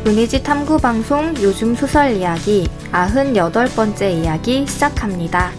문희지 탐구방송 요즘 소설 이야기 98번째 이야기 시작합니다.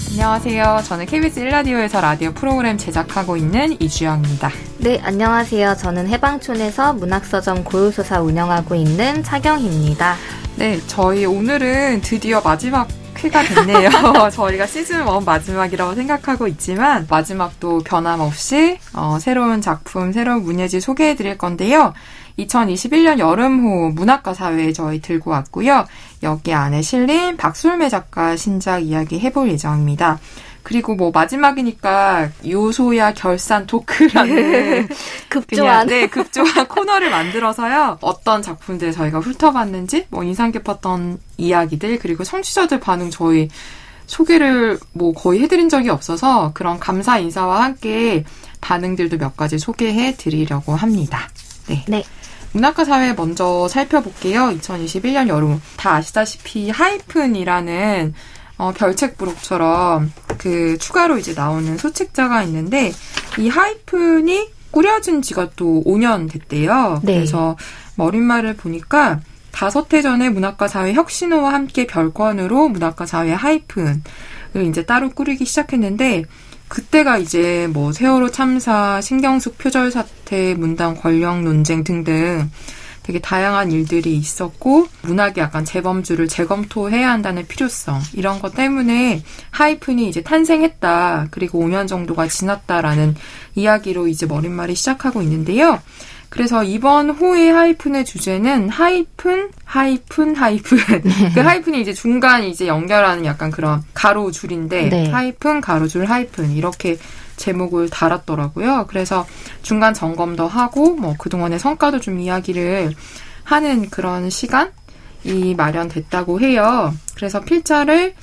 안녕하세요. 저는 KBS 1라디오에서 라디오 프로그램 제작하고 있는 이주영입니다. 네, 안녕하세요. 저는 해방촌에서 문학서점 고요소사 운영하고 있는 차경희입니다. 네, 저희 오늘은 드디어 마지막 회가 됐네요. 저희가 시즌 1 마지막이라고 생각하고 있지만 마지막도 변함없이 새로운 작품, 새로운 문예지 소개해드릴 건데요. 2021년 여름호 문학과 사회에 저희 들고 왔고요. 여기 안에 실린 박솔매 작가 신작 이야기 해볼 예정입니다. 그리고 마지막이니까 요소야 결산 토크라는 급조한 급조한 코너를 만들어서요. 어떤 작품들 저희가 훑어봤는지 인상 깊었던 이야기들 그리고 청취자들 반응 저희 소개를 거의 해드린 적이 없어서 그런 감사 인사와 함께 반응들도 몇 가지 소개해 드리려고 합니다. 네. 문학과 사회 먼저 살펴볼게요. 2021년 여름. 다 아시다시피 하이픈이라는 별책 부록처럼 추가로 이제 나오는 소책자가 있는데 이 하이픈이 꾸려진 지가 또 5년 됐대요. 네. 그래서 머릿말을 보니까 5해 전에 문학과 사회 혁신호와 함께 별권으로 문학과 사회 하이픈을 이제 따로 꾸리기 시작했는데 그때가 이제 세월호 참사, 신경숙 표절 사태, 문당 권력 논쟁 등등 되게 다양한 일들이 있었고 문학이 약간 재범주를 재검토해야 한다는 필요성 이런 것 때문에 하이픈이 이제 탄생했다. 그리고 5년 정도가 지났다라는 이야기로 이제 머릿말이 시작하고 있는데요. 그래서 이번 호의 하이픈의 주제는 하이픈. 그 하이픈이 이제 중간 이제 연결하는 약간 그런 가로줄인데 네. 하이픈, 가로줄, 하이픈 이렇게 제목을 달았더라고요. 그래서 중간 점검도 하고 그동안의 성과도 좀 이야기를 하는 그런 시간이 마련됐다고 해요. 그래서 필자를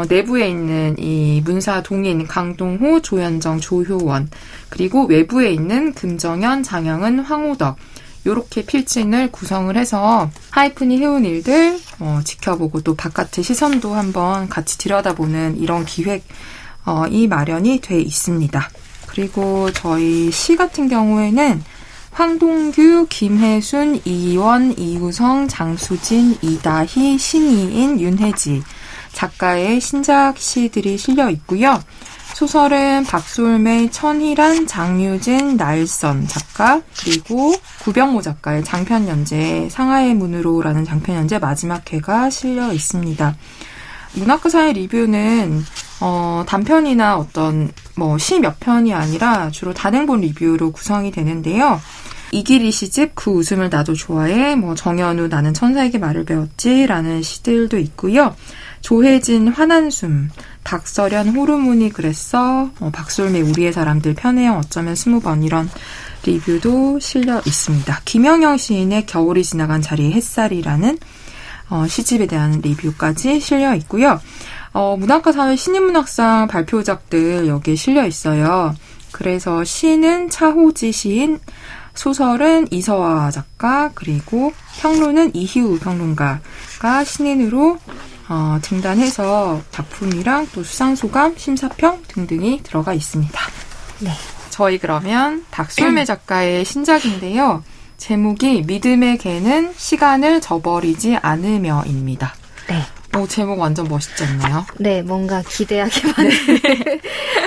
내부에 있는 이 문사 동의에 있는 강동호, 조현정, 조효원 그리고 외부에 있는 금정현, 장영은, 황호덕 요렇게 필진을 구성을 해서 하이픈이 해온 일들 지켜보고 또 바깥의 시선도 한번 같이 들여다보는 이런 기획 이 마련이 돼 있습니다. 그리고 저희 시 같은 경우에는 황동규, 김혜순, 이원, 이우성, 장수진, 이다희, 신이인, 윤혜지 작가의 신작 시들이 실려 있고요. 소설은 박솔매, 천희란, 장유진, 날선 작가 그리고 구병모 작가의 장편연재 상하의 문으로라는 장편연재 마지막 회가 실려 있습니다. 문학과 사회 리뷰는 단편이나 어떤 시 몇 편이 아니라 주로 단행본 리뷰로 구성이 되는데요. 이기리 시집 그 웃음을 나도 좋아해 정현우 나는 천사에게 말을 배웠지라는 시들도 있고요. 조혜진 화난숨 박서련 호르몬이 그랬어 박솔매 우리의 사람들 편애형 어쩌면 20번 이런 리뷰도 실려 있습니다. 김영영 시인의 겨울이 지나간 자리에 햇살이라는 시집에 대한 리뷰까지 실려 있고요. 문학과 사회 신인문학상 발표작들 여기에 실려 있어요. 그래서 시는 차호지 시인, 소설은 이서화 작가, 그리고 평론은 이희우 평론가가 신인으로 등단해서 작품이랑 또 수상소감, 심사평 등등이 들어가 있습니다. 네. 저희 그러면 박솔매 작가의 신작인데요. 제목이 믿음의 개는 시간을 저버리지 않으며입니다. 네. 제목 완전 멋있지 않나요? 네, 뭔가 기대하게 만드는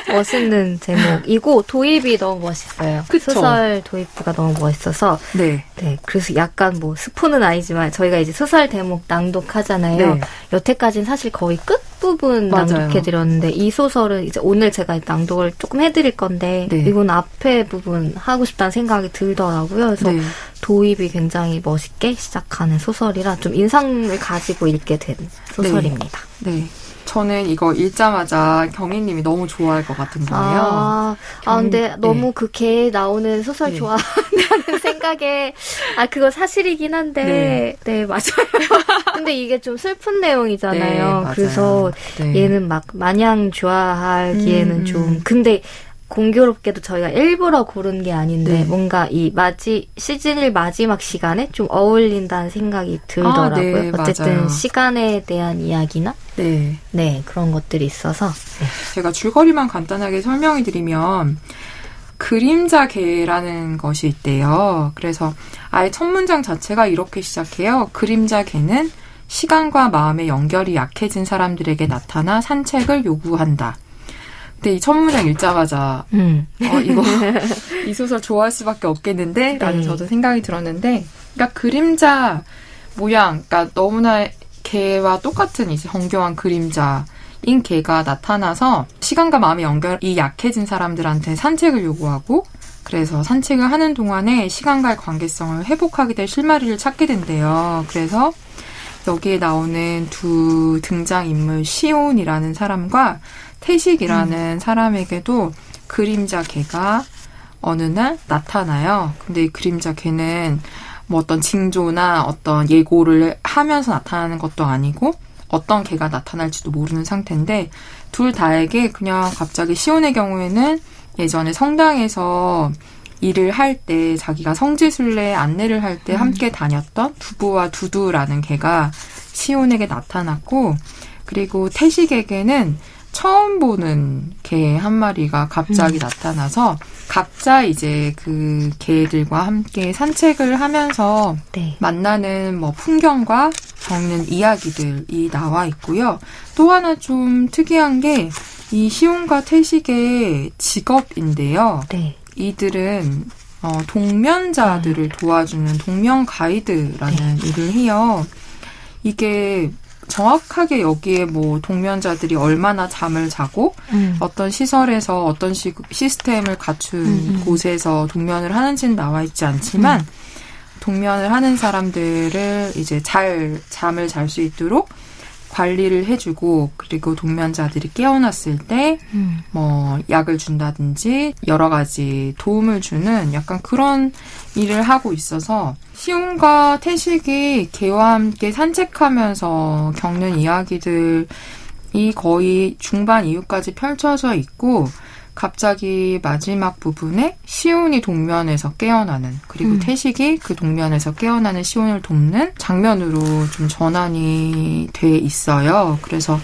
멋있는 제목이고 도입이 너무 멋있어요. 그쵸? 소설 도입부가 너무 멋있어서 네. 그래서 약간 스포는 아니지만 저희가 이제 소설 대목 낭독하잖아요. 네. 여태까지는 사실 거의 끝부분 맞아요. 낭독해드렸는데 이 소설은 이제 오늘 제가 낭독을 조금 해드릴 건데 네. 이건 앞에 부분 하고 싶다는 생각이 들더라고요. 그래서 네. 도입이 굉장히 멋있게 시작하는 소설이라 좀 인상을 가지고 읽게 된 소설입니다. 네. 저는 이거 읽자마자 경희님이 너무 좋아할 것 같은 거예요. 근데 너무 그 개 나오는 소설 네. 좋아한다는 생각에, 그거 사실이긴 한데, 네, 맞아요. 근데 이게 좀 슬픈 내용이잖아요. 네, 맞아요. 그래서 네. 얘는 마냥 좋아하기에는 좀, 근데 공교롭게도 저희가 일부러 고른 게 아닌데 네. 뭔가 이 시즌 1 마지막 시간에 좀 어울린다는 생각이 들더라고요. 네, 어쨌든 맞아요. 시간에 대한 이야기나 네. 네, 그런 것들이 있어서 제가 줄거리만 간단하게 설명해 드리면 그림자개라는 것이 있대요. 그래서 아예 첫 문장 자체가 이렇게 시작해요. 그림자개는 시간과 마음의 연결이 약해진 사람들에게 나타나 산책을 요구한다. 근데 이 첫 문장 읽자마자 이거 이 소설 좋아할 수밖에 없겠는데? 라는 네. 저도 생각이 들었는데, 그러니까 그림자 모양, 그러니까 너무나 개와 똑같은 이제 정교한 그림자인 개가 나타나서 시간과 마음의 연결이 약해진 사람들한테 산책을 요구하고, 그래서 산책을 하는 동안에 시간과의 관계성을 회복하게 될 실마리를 찾게 된대요. 그래서 여기에 나오는 두 등장인물 시온이라는 사람과 태식이라는 사람에게도 그림자 개가 어느 날 나타나요. 근데 이 그림자 개는 뭐 어떤 징조나 어떤 예고를 하면서 나타나는 것도 아니고 어떤 개가 나타날지도 모르는 상태인데 둘 다에게 그냥 갑자기 시온의 경우에는 예전에 성당에서 일을 할 때 자기가 성지순례 안내를 할 때 함께 다녔던 두부와 두두라는 개가 시온에게 나타났고, 그리고 태식에게는 처음 보는 개 한 마리가 갑자기 나타나서 각자 이제 그 개들과 함께 산책을 하면서 네. 만나는 뭐 풍경과 겪는 이야기들이 나와 있고요. 또 하나 좀 특이한 게 이 시온과 태식의 직업인데요. 네. 이들은 동면자들을 도와주는 동면 가이드라는 일을 해요. 이게 정확하게 여기에 뭐 동면자들이 얼마나 잠을 자고 어떤 시설에서 어떤 시스템을 갖춘 곳에서 동면을 하는지는 나와 있지 않지만 동면을 하는 사람들을 이제 잘 잠을 잘 수 있도록 관리를 해주고, 그리고 동면자들이 깨어났을 때 뭐 약을 준다든지 여러 가지 도움을 주는 약간 그런 일을 하고 있어서 시온과 태식이 개와 함께 산책하면서 겪는 이야기들이 거의 중반 이후까지 펼쳐져 있고, 갑자기 마지막 부분에 시온이 동면에서 깨어나는, 그리고 태식이 그 동면에서 깨어나는 시온을 돕는 장면으로 좀 전환이 돼 있어요. 그래서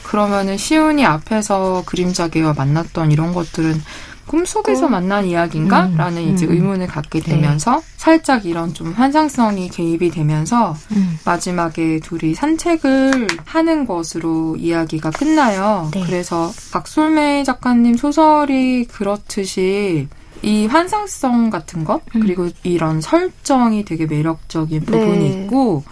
그러면은 시온이 앞에서 그림자개와 만났던 이런 것들은 꿈속에서 만난 이야기인가? 라는 이제 의문을 갖게 되면서 살짝 이런 좀 환상성이 개입이 되면서 마지막에 둘이 산책을 하는 것으로 이야기가 끝나요. 네. 그래서 박솔매 작가님 소설이 그렇듯이 이 환상성 같은 것, 그리고 이런 설정이 되게 매력적인 부분이 네. 있고,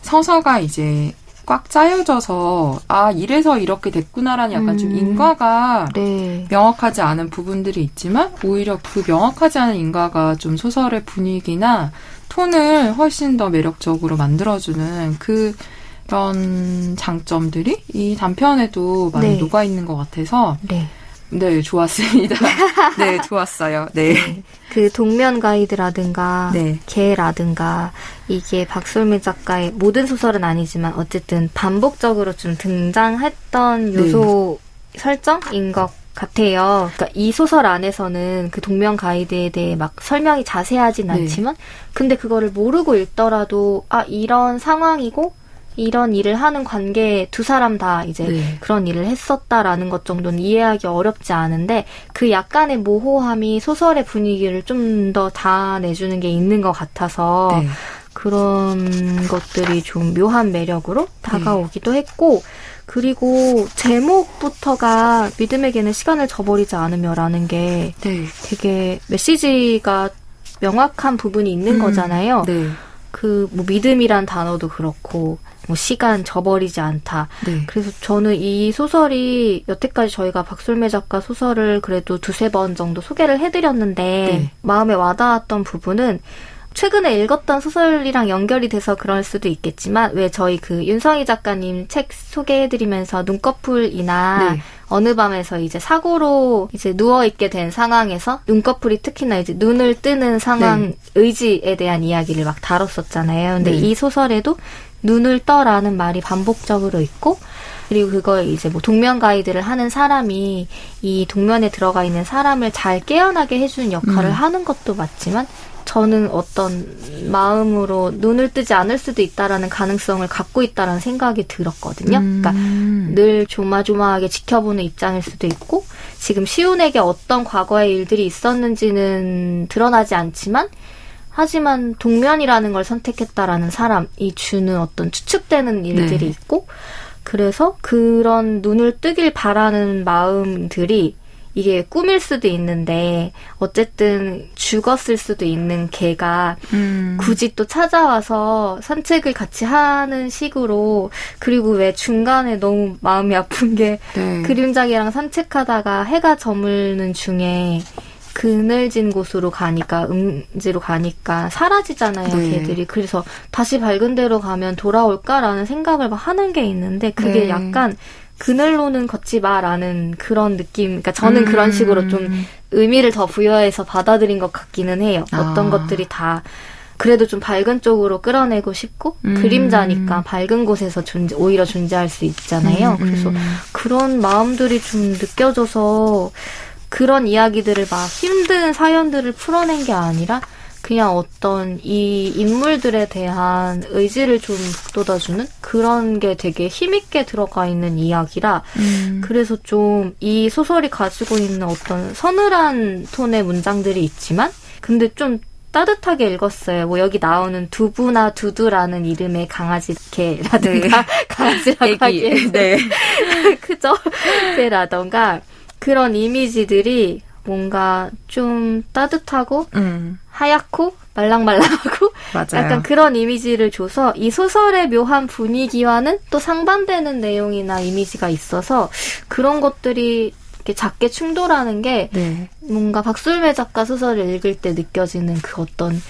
서사가 이제 꽉 짜여져서 이래서 이렇게 됐구나라는 약간 좀 인과가 네. 명확하지 않은 부분들이 있지만 오히려 그 명확하지 않은 인과가 좀 소설의 분위기나 톤을 훨씬 더 매력적으로 만들어주는 그런 장점들이 이 단편에도 많이 네. 녹아있는 것 같아서 네. 좋았습니다. 네, 좋았어요. 네. 그 동면 가이드라든가 네. 개라든가 이게 박솔미 작가의 모든 소설은 아니지만 어쨌든 반복적으로 좀 등장했던 요소 설정인 것 같아요. 그러니까 이 소설 안에서는 그 동면 가이드에 대해 막 설명이 자세하진 않지만 근데 그거를 모르고 읽더라도 이런 상황이고 이런 일을 하는 관계에 두 사람 다 이제 그런 일을 했었다라는 것 정도는 이해하기 어렵지 않은데 그 약간의 모호함이 소설의 분위기를 좀 더 다 내주는 게 있는 것 같아서 그런 것들이 좀 묘한 매력으로 다가오기도 했고, 그리고 제목부터가 믿음에게는 시간을 저버리지 않으며라는 게 되게 메시지가 명확한 부분이 있는 거잖아요. 그 뭐 믿음이란 단어도 그렇고 뭐 시간 저버리지 않다. 그래서 저는 이 소설이 여태까지 저희가 박솔매 작가 소설을 그래도 두세 번 정도 소개를 해드렸는데 마음에 와닿았던 부분은 최근에 읽었던 소설이랑 연결이 돼서 그럴 수도 있겠지만 왜 저희 그 윤성희 작가님 책 소개해드리면서 눈꺼풀이나 네. 어느 밤에서 이제 사고로 이제 누워있게 된 상황에서 눈꺼풀이 특히나 이제 눈을 뜨는 상황 의지에 대한 이야기를 막 다뤘었잖아요. 근데 네. 이 소설에도 눈을 떠라는 말이 반복적으로 있고 그리고 그걸 이제 뭐 동면 가이드를 하는 사람이 이 동면에 들어가 있는 사람을 잘 깨어나게 해주는 역할을 하는 것도 맞지만 저는 어떤 마음으로 눈을 뜨지 않을 수도 있다라는 가능성을 갖고 있다라는 생각이 들었거든요. 그러니까 늘 조마조마하게 지켜보는 입장일 수도 있고 지금 시온에게 어떤 과거의 일들이 있었는지는 드러나지 않지만 하지만 동면이라는 걸 선택했다라는 사람이 주는 어떤 추측되는 일들이 있고 그래서 그런 눈을 뜨길 바라는 마음들이 이게 꿈일 수도 있는데 어쨌든 죽었을 수도 있는 개가 굳이 또 찾아와서 산책을 같이 하는 식으로 그리고 왜 중간에 너무 마음이 아픈 게 그림자개랑 산책하다가 해가 저물는 중에 그늘진 곳으로 가니까 음지로 가니까 사라지잖아요. 개들이. 그래서 다시 밝은 데로 가면 돌아올까라는 생각을 막 하는 게 있는데 그게 약간 그늘로는 걷지 마라는 그런 느낌. 그러니까 저는 그런 식으로 좀 의미를 더 부여해서 받아들인 것 같기는 해요. 어떤 것들이 다 그래도 좀 밝은 쪽으로 끌어내고 싶고 그림자니까 밝은 곳에서 오히려 존재할 수 있잖아요. 그래서 그런 마음들이 좀 느껴져서 그런 이야기들을 막 힘든 사연들을 풀어낸 게 아니라 그냥 어떤 이 인물들에 대한 의지를 좀 북돋아주는 그런 게 되게 힘있게 들어가 있는 이야기라 그래서 좀 이 소설이 가지고 있는 어떤 서늘한 톤의 문장들이 있지만 근데 좀 따뜻하게 읽었어요. 뭐 여기 나오는 두부나 두두라는 이름의 강아지 개라든가 강아지라고 하기에 크죠? 개라던가 그런 이미지들이 뭔가 좀 따뜻하고 하얗고 말랑말랑하고 약간 그런 이미지를 줘서 이 소설의 묘한 분위기와는 또 상반되는 내용이나 이미지가 있어서 그런 것들이 이렇게 작게 충돌하는 게 뭔가 박술매 작가 소설을 읽을 때 느껴지는 그 어떤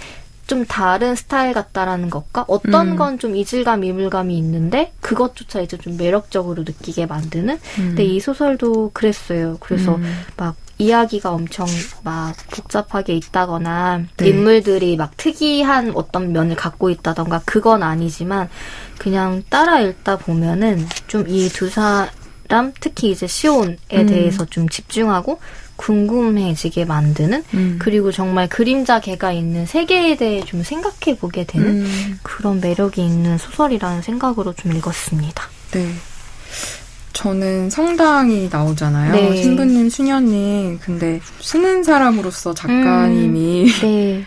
좀 다른 스타일 같다라는 것과 어떤 건 좀 이질감, 이물감이 있는데 그것조차 이제 좀 매력적으로 느끼게 만드는 근데 이 소설도 그랬어요. 그래서 막 이야기가 엄청 막 복잡하게 있다거나 인물들이 막 특이한 어떤 면을 갖고 있다던가 그건 아니지만 그냥 따라 읽다 보면은 좀 이 두 사람 특히 이제 시온에 대해서 좀 집중하고 궁금해지게 만드는 그리고 정말 그림자 개가 있는 세계에 대해 좀 생각해보게 되는 그런 매력이 있는 소설이라는 생각으로 좀 읽었습니다. 네. 저는 성당이 나오잖아요. 신부님, 수녀님. 근데 쓰는 사람으로서 작가님이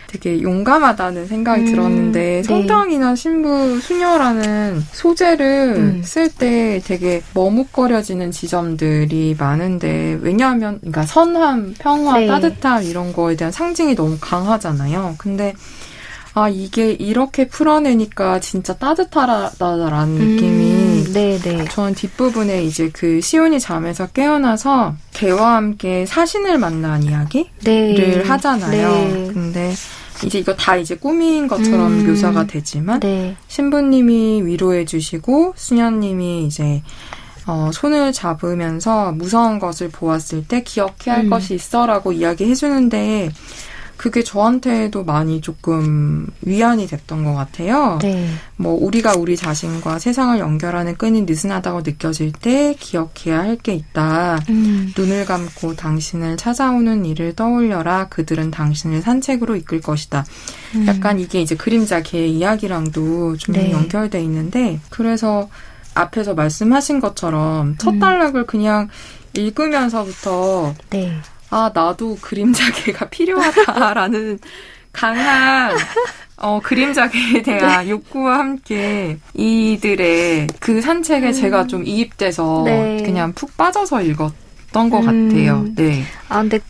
되게 용감하다는 생각이 들었는데 성당이나 신부, 수녀라는 소재를 쓸 때 되게 머뭇거려지는 지점들이 많은데 왜냐하면 그러니까 선함, 평화, 따뜻함 이런 거에 대한 상징이 너무 강하잖아요. 근데 이게 이렇게 풀어내니까 진짜 따뜻하다라는 느낌이 저는 뒷부분에 이제 그 시온이 잠에서 깨어나서 개와 함께 사신을 만난 이야기를 하잖아요. 근데 이제 이거 다 이제 꿈인 것처럼 묘사가 되지만 신부님이 위로해 주시고 수녀님이 이제 손을 잡으면서 무서운 것을 보았을 때 기억해야 할 것이 있어라고 이야기해 주는데 그게 저한테도 많이 조금 위안이 됐던 것 같아요. 뭐 우리가 우리 자신과 세상을 연결하는 끈이 느슨하다고 느껴질 때 기억해야 할 게 있다. 눈을 감고 당신을 찾아오는 일을 떠올려라. 그들은 당신을 산책으로 이끌 것이다. 약간 이게 이제 그림자 개의 이야기랑도 좀 연결돼 있는데 그래서 앞에서 말씀하신 것처럼 첫 단락을 그냥 읽으면서부터 나도 그림자개가 필요하다라는 강한 그림자개에 대한 욕구와 함께 이들의 그 산책에 제가 좀 이입돼서 그냥 푹 빠져서 읽었던 것 같아요. 근데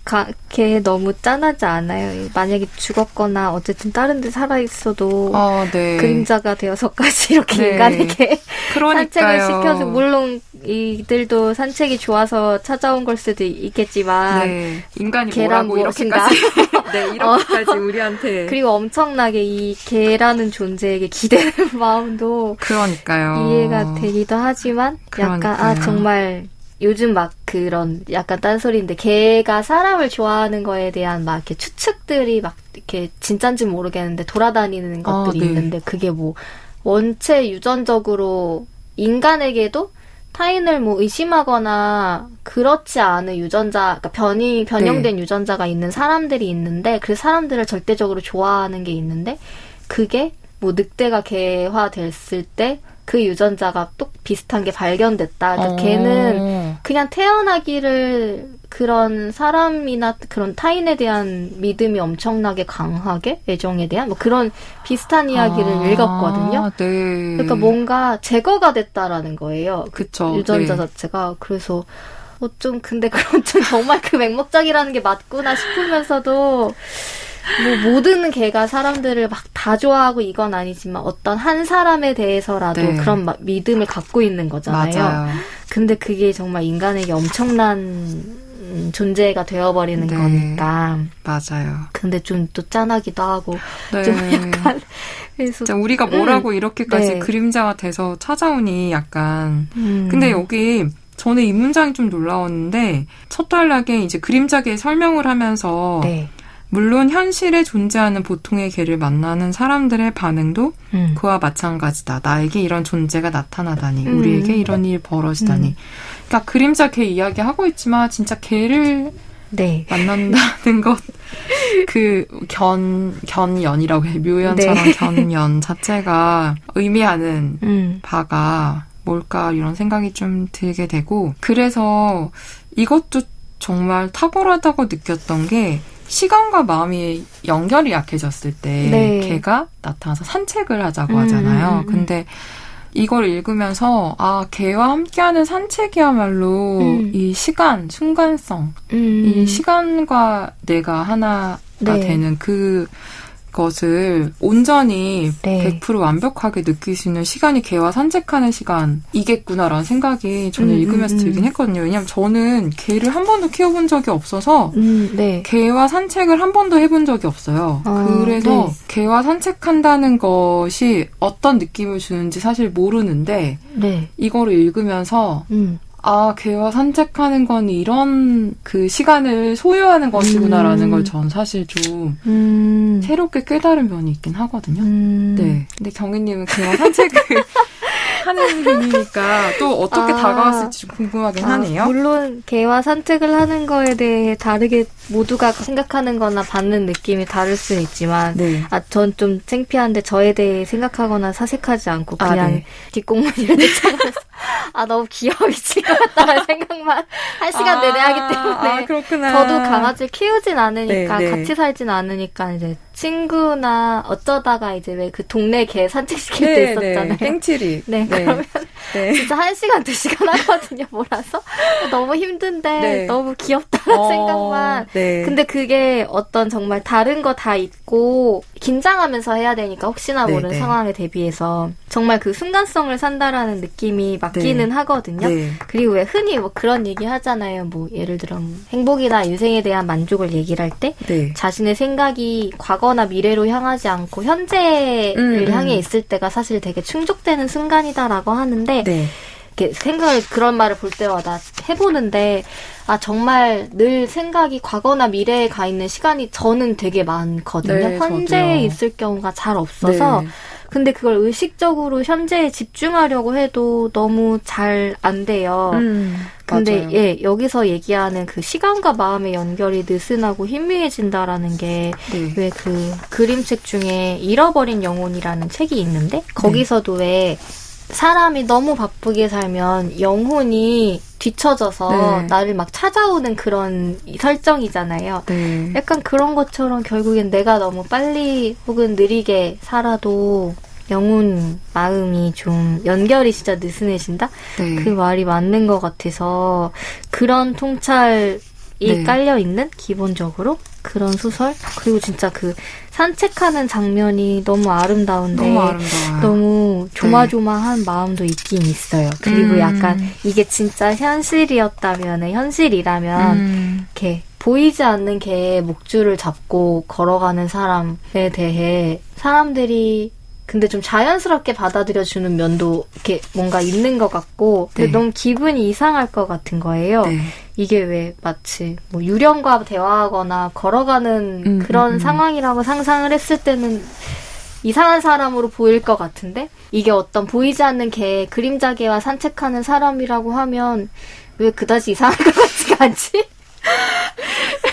걔 너무 짠하지 않아요? 만약에 죽었거나 어쨌든 다른 데 살아있어도 그림자가 되어서까지 이렇게 인간에게 산책을 시켜주고 물론 이들도 산책이 좋아서 찾아온 걸 수도 있겠지만 네. 인간이 계란 뭐라고 무엇인가? 이렇게까지 네, 이렇게까지 우리한테 그리고 엄청나게 이 개라는 존재에게 기대는 마음도 그러니까요. 이해가 되기도 하지만 약간 그러니까요. 정말 요즘 막 그런 약간 딴소리인데 개가 사람을 좋아하는 거에 대한 막 이렇게 추측들이 막 이렇게 진짠지 모르겠는데 돌아다니는 것들이 네. 있는데 그게 뭐 원체 유전적으로 인간에게도 타인을 뭐 의심하거나 그렇지 않은 유전자, 그러니까 변형된 유전자가 있는 사람들이 있는데 그 사람들을 절대적으로 좋아하는 게 있는데 그게 뭐 늑대가 개화됐을 때 그 유전자가 또 비슷한 게 발견됐다. 그러니까 걔는 그냥 태어나기를 그런 사람이나 그런 타인에 대한 믿음이 엄청나게 강하게 애정에 대한 뭐 그런 비슷한 이야기를 읽었거든요. 네. 그러니까 뭔가 제거가 됐다라는 거예요. 그쵸. 유전자 네. 자체가. 그래서 좀 근데 그건 좀 정말 그 맹목적이라는 게 맞구나 싶으면서도 뭐 모든 개가 사람들을 막 다 좋아하고 이건 아니지만 어떤 한 사람에 대해서라도 네. 그런 믿음을 갖고 있는 거잖아요. 맞아요. 근데 그게 정말 인간에게 엄청난 존재가 되어버리는 네. 거니까. 맞아요. 근데 좀 또 짠하기도 하고 네. 좀 약간 그래서 진짜 우리가 뭐라고 이렇게까지 네. 그림자가 돼서 찾아오니 약간. 근데 여기 저는 이 문장이 좀 놀라웠는데 첫 단락에 이제 그림자계 설명을 하면서 네. 물론 현실에 존재하는 보통의 개를 만나는 사람들의 반응도 그와 마찬가지다. 나에게 이런 존재가 나타나다니. 우리에게 이런 일이 벌어지다니. 그러니까 그림자 개 이야기하고 있지만 진짜 개를 네. 만난다는 것, 그 견연이라고 해. 묘연처럼 네. 견연 자체가 의미하는 바가 뭘까 이런 생각이 좀 들게 되고 그래서 이것도 정말 탁월하다고 느꼈던 게 시간과 마음이 연결이 약해졌을 때 네. 개가 나타나서 산책을 하자고 하잖아요. 근데 이걸 읽으면서 개와 함께하는 산책이야말로 이 시간, 순간성, 이 시간과 내가 하나가 네. 되는 그것을 온전히 네. 100% 완벽하게 느낄 수 있는 시간이 개와 산책하는 시간이겠구나라는 생각이 저는 읽으면서 들긴 했거든요. 왜냐하면 저는 개를 한 번도 키워본 적이 없어서 네. 개와 산책을 한 번도 해본 적이 없어요. 그래서 네. 개와 산책한다는 것이 어떤 느낌을 주는지 사실 모르는데 네. 이거를 읽으면서 개와 산책하는 건 이런 그 시간을 소유하는 것이구나라는 걸 전 사실 좀 새롭게 깨달은 면이 있긴 하거든요. 네. 근데 경희님은 개와 산책을 하는 분이니까 또 어떻게 다가왔을지 좀 궁금하긴 하네요. 물론 개와 산책을 하는 거에 대해 다르게 모두가 생각하는 거나 받는 느낌이 다를 수는 있지만 네. 전 좀 창피한데 저에 대해 생각하거나 사색하지 않고 그냥 네. 뒷공문이를 쫓아가서 너무 귀여워 미칠 것 같다는 생각만 한 시간 내내 하기 때문에 그렇구나. 저도 강아지를 키우진 않으니까 네, 네. 같이 살진 않으니까 이제 친구나 어쩌다가 이제 왜 그 동네 개 산책시킬 때 있었잖아요. 땡칠이. 네, 그러면 네. 진짜 1시간, 2시간 하거든요, 몰아서. 너무 힘든데, 네. 너무 귀엽다는 생각만. 네. 근데 그게 어떤 정말 다른 거 다 있고, 긴장하면서 해야 되니까, 혹시나 네, 모르는 네. 상황에 대비해서, 정말 그 순간성을 산다라는 느낌이 맞기는 네. 하거든요. 네. 그리고 왜 흔히 뭐 그런 얘기 하잖아요. 뭐, 예를 들어, 행복이나 인생에 대한 만족을 얘기를 할 때, 네. 자신의 생각이 과거나 미래로 향하지 않고, 현재를 향해 있을 때가 사실 되게 충족되는 순간이다라고 하는데, 네. 이렇게 생각을 그런 말을 볼 때마다 해보는데 정말 늘 생각이 과거나 미래에 가 있는 시간이 저는 되게 많거든요. 네, 현재에 저도요. 있을 경우가 잘 없어서 네. 근데 그걸 의식적으로 현재에 집중하려고 해도 너무 잘 안 돼요. 근데 맞아요. 여기서 얘기하는 그 시간과 마음의 연결이 느슨하고 희미해진다라는 게 네. 왜 그 그림책 중에 잃어버린 영혼이라는 책이 있는데 거기서도 왜 사람이 너무 바쁘게 살면 영혼이 뒤처져서 네. 나를 막 찾아오는 그런 설정이잖아요. 네. 약간 그런 것처럼 결국엔 내가 너무 빨리 혹은 느리게 살아도 영혼, 마음이 좀 연결이 진짜 느슨해진다? 네. 그 말이 맞는 것 같아서 그런 통찰이 네. 깔려있는 기본적으로 그런 소설. 그리고 진짜 그 산책하는 장면이 너무 아름다운데 너무 아름다워요. 너무 조마조마한 마음도 있긴 있어요. 그리고 약간 이게 진짜 현실이라면 이렇게 보이지 않는 개의 목줄을 잡고 걸어가는 사람에 대해 사람들이 근데 좀 자연스럽게 받아들여주는 면도 이렇게 뭔가 있는 것 같고 근데 네. 너무 기분이 이상할 것 같은 거예요. 네. 이게 왜 마치 뭐 유령과 대화하거나 걸어가는 그런 상황이라고 상상을 했을 때는 이상한 사람으로 보일 것 같은데 이게 어떤 보이지 않는 개, 그림자 개와 산책하는 사람이라고 하면 왜 그다지 이상할 것 같지가 않지?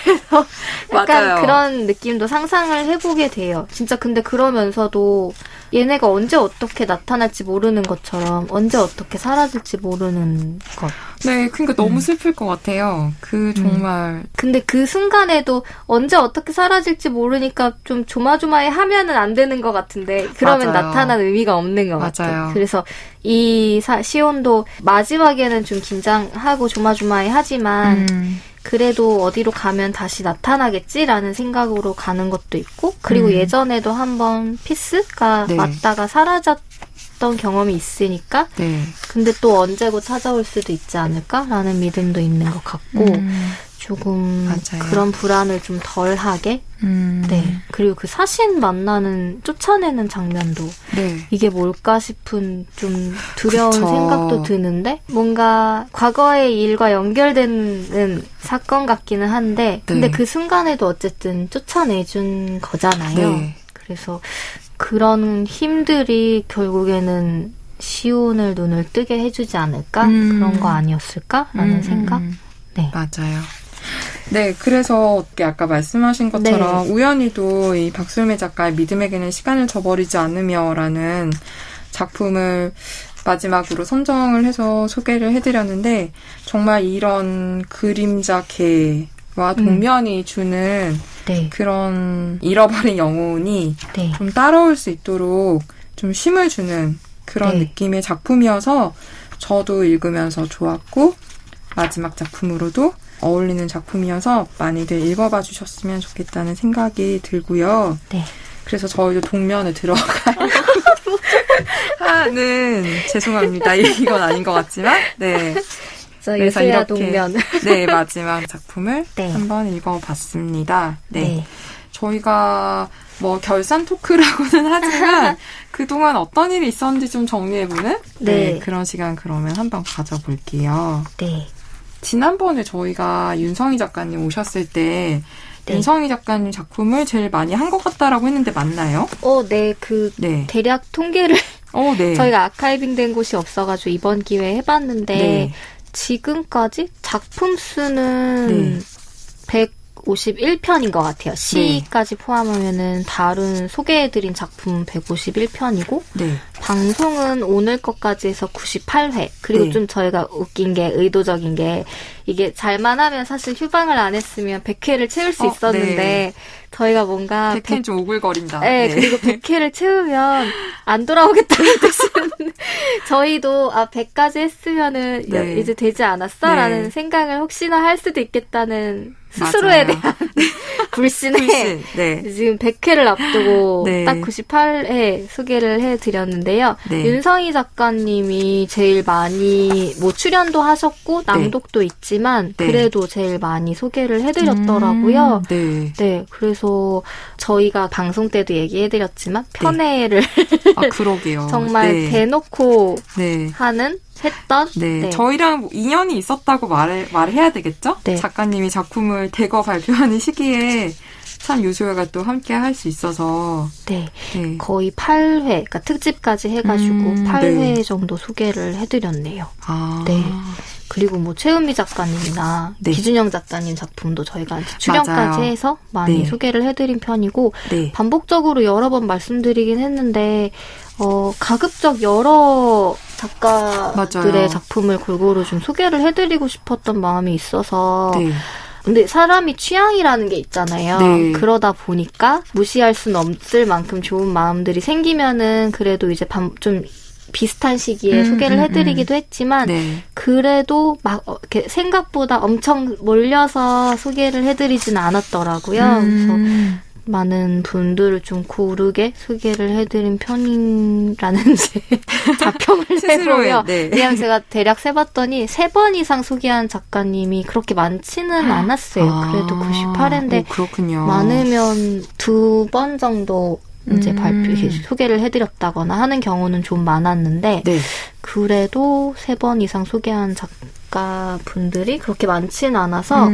그래서 약간 맞아요. 그런 느낌도 상상을 해보게 돼요. 진짜 근데 그러면서도 얘네가 언제 어떻게 나타날지 모르는 것처럼 언제 어떻게 사라질지 모르는 것. 네, 그러니까 너무 슬플 것 같아요. 그 정말 근데 그 순간에도 언제 어떻게 사라질지 모르니까 좀 조마조마해 하면은 안 되는 것 같은데 그러면 맞아요. 나타난 의미가 없는 것 같아요. 맞아요. 그래서 이 시온도 마지막에는 좀 긴장하고 조마조마해 하지만 그래도 어디로 가면 다시 나타나겠지라는 생각으로 가는 것도 있고 그리고 예전에도 한번 피스가 네. 왔다가 사라졌던 경험이 있으니까 네. 근데 또 언제고 찾아올 수도 있지 않을까라는 믿음도 있는 것 같고 조금 맞아요. 그런 불안을 좀 덜하게 네. 그리고 그 사신 쫓아내는 장면도 네. 이게 뭘까 싶은 좀 두려운 그쵸. 생각도 드는데 뭔가 과거의 일과 연결되는 사건 같기는 한데 근데 네. 그 순간에도 어쨌든 쫓아내준 거잖아요. 네. 그래서 그런 힘들이 결국에는 시온을 눈을 뜨게 해주지 않을까? 그런 거 아니었을까라는 생각? 네. 맞아요. 네, 그래서 아까 말씀하신 것처럼 네. 우연히도 이 박솔미 작가의 믿음에게는 시간을 저버리지 않으며라는 작품을 마지막으로 선정을 해서 소개를 해드렸는데 정말 이런 그림자 개와 동면이 주는 네. 그런 잃어버린 영혼이 네. 좀 따라올 수 있도록 좀 힘을 주는 그런 네. 느낌의 작품이어서 저도 읽으면서 좋았고 마지막 작품으로도 어울리는 작품이어서 많이들 읽어봐 주셨으면 좋겠다는 생각이 들고요. 네. 그래서 저희도 동면을 들어가려고 하는 죄송합니다. 이건 아닌 것 같지만 네. 저 그래서 유수야 이렇게 동면. 네 마지막 작품을 네. 한번 읽어봤습니다. 네. 네. 저희가 뭐 결산 토크라고는 하지만 그동안 어떤 일이 있었는지 좀 정리해보는 네. 그런 시간 그러면 한번 가져볼게요. 네. 지난번에 저희가 윤성희 작가님 오셨을 때 네. 윤성희 작가님 작품을 제일 많이 한 것 같다라고 했는데 맞나요? 네. 네. 대략 통계를 네. 저희가 아카이빙 된 곳이 없어가지고 이번 기회에 해봤는데 네. 지금까지 작품 수는 151편인 것 같아요. 시까지 포함하면은 다룬 소개해드린 작품 151편이고 네. 방송은 오늘 것까지 해서 98회. 그리고 네. 좀 저희가 웃긴 게 의도적인 게 이게 잘만 하면 사실 휴방을 안 했으면 100회를 채울 수 있었는데 네. 저희가 뭔가 100회는 좀 오글거린다. 네, 그리고 100회를 채우면 안 돌아오겠다는 뜻은 저희도 100까지 했으면은 네. 이제 되지 않았어? 라는 네. 생각을 혹시나 할 수도 있겠다는 스스로에 맞아요. 대한 불신에 불신. 네. 지금 100회를 앞두고 네. 딱 98회 소개를 해드렸는데요. 네. 윤성희 작가님이 제일 많이 뭐 출연도 하셨고 낭독도 있지만 네. 그래도 제일 많이 소개를 해드렸더라고요. 네. 네, 그래서 저희가 방송 때도 얘기해드렸지만 편애를 그러게요. 정말 네. 대놓고 네. 했던 네, 저희랑 뭐 인연이 있었다고 말해야 되겠죠? 네. 작가님이 작품을 대거 발표하는 시기에 참 유소야가 또 함께 할 수 있어서 네, 네. 거의 8회, 그러니까 특집까지 해가지고 8회 네. 정도 소개를 해드렸네요. 아, 네. 그리고 뭐 최은미 작가님이나 네. 기준영 작가님 작품도 저희가 이제 출연까지 맞아요. 해서 많이 네. 소개를 해드린 편이고 네. 반복적으로 여러 번 말씀드리긴 했는데 가급적 여러 작가들의 맞아요. 작품을 골고루 좀 소개를 해드리고 싶었던 마음이 있어서 네. 근데 사람이 취향이라는 게 있잖아요. 네. 그러다 보니까 무시할 수는 없을 만큼 좋은 마음들이 생기면은 그래도 이제 좀 비슷한 시기에 소개를 해드리기도 했지만 네. 그래도 막 이렇게 생각보다 엄청 몰려서 소개를 해드리진 않았더라고요. 그래서 많은 분들을 좀 고르게 소개를 해드린 편이라는 제 자평을 해보며 네. 왜냐면 제가 대략 세봤더니 3번 이상 소개한 작가님이 그렇게 많지는 않았어요. 그래도 98회인데 그렇군요. 많으면 2번 정도 이제 소개를 해드렸다거나 하는 경우는 좀 많았는데 네. 그래도 3번 이상 소개한 작가분들이 그렇게 많지는 않아서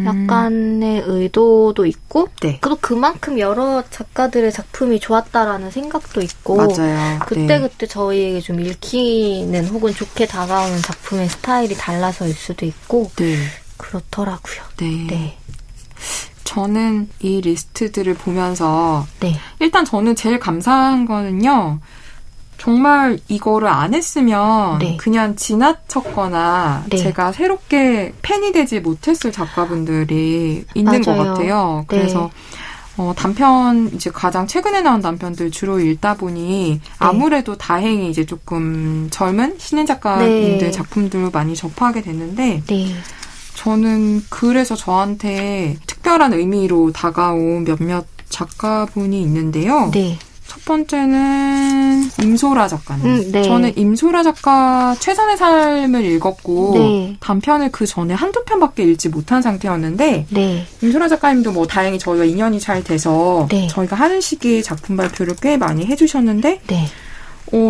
약간의 의도도 있고 네. 또 그만큼 여러 작가들의 작품이 좋았다라는 생각도 있고 맞아요. 그때그때 저희에게 좀 읽히는 혹은 좋게 다가오는 작품의 스타일이 달라서일 수도 있고 네. 그렇더라고요. 네. 네. 저는 이 리스트들을 보면서 네. 일단 저는 제일 감사한 거는요. 정말 이거를 안 했으면 네. 그냥 지나쳤거나 네. 제가 새롭게 팬이 되지 못했을 작가분들이 있는 것 맞아요. 같아요. 네. 그래서 단편 이제 가장 최근에 나온 단편들 주로 읽다 보니 아무래도 다행히 이제 조금 젊은 신인 작가님들 네. 작품들로 많이 접하게 됐는데 네. 저는 그래서 저한테 특별한 의미로 다가온 몇몇 작가분이 있는데요. 네. 첫 번째는 임소라 작가님. 네. 저는 임소라 작가 최선의 삶을 읽었고 네. 단편을 그 전에 한두 편밖에 읽지 못한 상태였는데 네. 임소라 작가님도 뭐 다행히 저희가 인연이 잘 돼서 네. 저희가 하는 시기에 작품 발표를 꽤 많이 해주셨는데 네.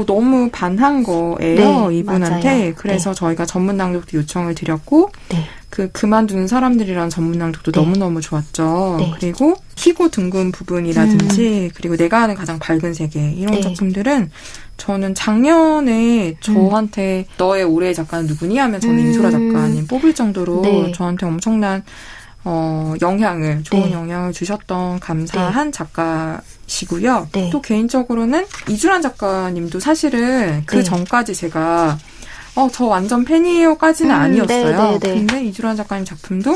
너무 반한 거예요. 네, 이분한테. 맞아요. 그래서 네. 저희가 전문 낭독도 요청을 드렸고 네. 그만두는 사람들이라는 전문 낭독도 네. 너무너무 좋았죠. 네. 그리고 희고 등군 부분이라든지 그리고 내가 아는 가장 밝은 세계 이런 네. 작품들은 저는 작년에 저한테 너의 올해의 작가는 누구니 하면 저는 임소라 작가님 뽑을 정도로 네. 저한테 엄청난 영향을 좋은 네. 영향을 주셨던 감사한 작가시고요. 네. 또 개인적으로는 이주란 작가님도 사실은 그 네. 전까지 제가 저 완전 팬이에요까지는 아니었어요. 네, 네, 네. 근데 이주란 작가님 작품도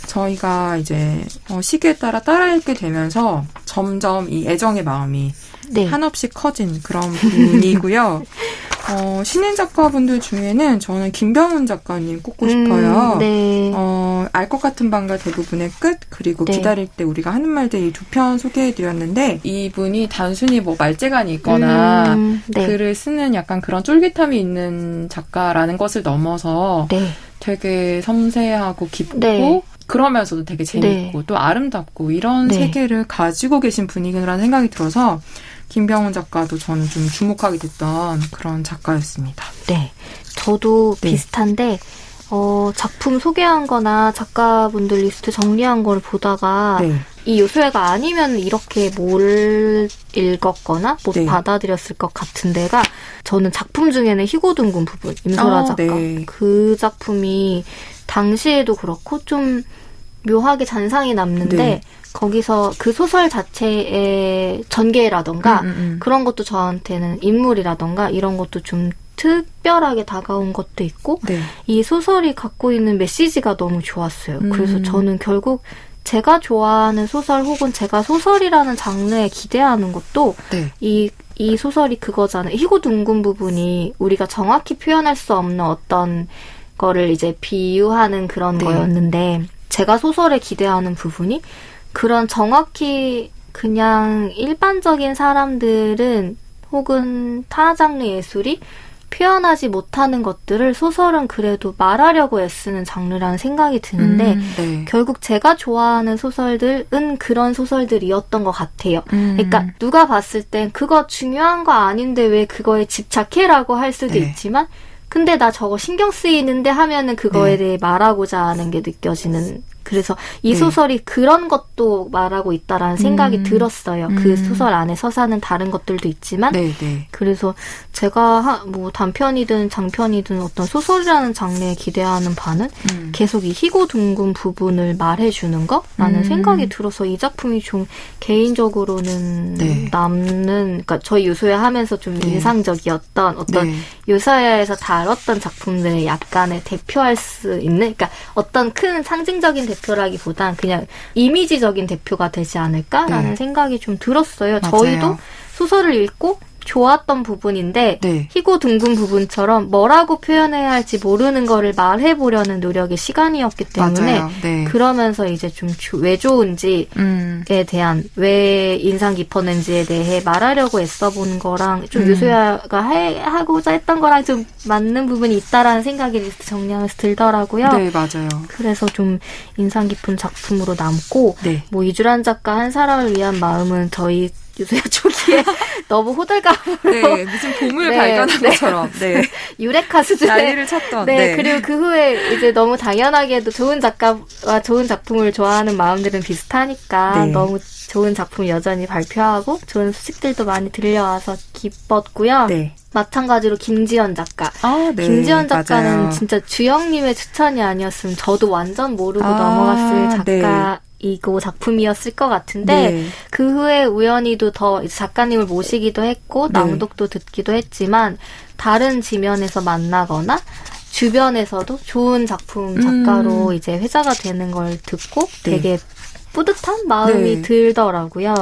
저희가 이제 시기에 따라 읽게 되면서 점점 이 애정의 마음이 네. 한없이 커진 그런 분이고요. 신인 작가분들 중에는 저는 김병훈 작가님 꼽고 싶어요. 네. 알 것 같은 밤과 대부분의 끝, 그리고 네. 기다릴 때 우리가 하는 말들 이 2편 소개해드렸는데 이분이 단순히 뭐 말재간이 있거나 네. 글을 쓰는 약간 그런 쫄깃함이 있는 작가라는 것을 넘어서 네. 되게 섬세하고 깊고 네. 그러면서도 되게 재밌고 또 아름답고 이런 네. 세계를 가지고 계신 분이라는 생각이 들어서 김병훈 작가도 저는 좀 주목하게 됐던 그런 작가였습니다. 네. 저도 네. 비슷한데, 작품 소개한 거나 작가분들 리스트 정리한 걸 보다가, 네. 이 요소회가 아니면 이렇게 뭘 읽었거나 못 네. 받아들였을 것 같은 데가, 저는 작품 중에는 희고등군 부분, 임소라 작가. 네. 그 작품이 당시에도 그렇고 좀 묘하게 잔상이 남는데, 네. 거기서 그 소설 자체의 전개라던가 그런 것도 저한테는 인물이라던가 이런 것도 좀 특별하게 다가온 것도 있고 네. 이 소설이 갖고 있는 메시지가 너무 좋았어요. 그래서 저는 결국 제가 좋아하는 소설 혹은 제가 소설이라는 장르에 기대하는 것도 네. 이 소설이 그거잖아요. 희고등군 부분이 우리가 정확히 표현할 수 없는 어떤 거를 이제 비유하는 그런 네. 거였는데 제가 소설에 기대하는 부분이 그런 정확히 그냥 일반적인 사람들은 혹은 타 장르 예술이 표현하지 못하는 것들을 소설은 그래도 말하려고 애쓰는 장르라는 생각이 드는데 네. 결국 제가 좋아하는 소설들은 그런 소설들이었던 것 같아요. 그러니까 누가 봤을 땐 그거 중요한 거 아닌데 왜 그거에 집착해라고 할 수도 네. 있지만 근데 나 저거 신경 쓰이는데 하면은 그거에 네. 대해 말하고자 하는 게 느껴지는 그래서 이 네. 소설이 그런 것도 말하고 있다라는 생각이 들었어요. 그 소설 안에 서사는 다른 것들도 있지만 네, 네. 그래서 제가 뭐 단편이든 장편이든 어떤 소설이라는 장르에 기대하는 바는 계속 이 희고등군 부분을 말해주는 거라는 생각이 들어서 이 작품이 좀 개인적으로는 네. 그러니까 저희 유소야 하면서 좀 네. 인상적이었던 어떤 네. 유서야에서 다뤘던 작품들의 약간의 대표할 수 있는 그러니까 어떤 큰 상징적인 대표라기보단 그냥 이미지적인 대표가 되지 않을까라는 네. 생각이 좀 들었어요. 맞아요. 저희도 소설을 읽고 좋았던 부분인데 네. 희고 둥근 부분처럼 뭐라고 표현해야 할지 모르는 거를 말해보려는 노력의 시간이었기 때문에 맞아요. 네. 그러면서 이제 좀 왜 좋은지에 대한 왜 인상 깊었는지에 대해 말하려고 애써보는 거랑 좀 유소야가 하고자 했던 거랑 좀 맞는 부분이 있다라는 생각이 리스트 정리하면서 들더라고요. 네, 맞아요. 그래서 좀 인상 깊은 작품으로 남고 네. 뭐 이주란 작가 한 사람을 위한 마음은 저희 유소야 초기에 너무 호들갑으로 네, 무슨 보물 네, 발견한 네. 것처럼. 네. 유레카 수준의 난리를 쳤던. 네, 그리고 그 후에 이제 너무 당연하게도 좋은 작가와 좋은 작품을 좋아하는 마음들은 비슷하니까 네. 너무 좋은 작품 여전히 발표하고 좋은 소식들도 많이 들려와서 기뻤고요. 네. 마찬가지로 김지연 작가. 아, 네. 김지연 작가는 맞아요. 진짜 주영님의 추천이 아니었으면 저도 완전 모르고 아, 넘어갔을 네. 작가이고 작품이었을 것 같은데 네. 그 후에 우연히도 더 작가님을 모시기도 했고 네. 낭독도 듣기도 했지만 다른 지면에서 만나거나 주변에서도 좋은 작품 작가로 이제 회자가 되는 걸 듣고 네. 되게 뿌듯한 마음이 네. 들더라고요.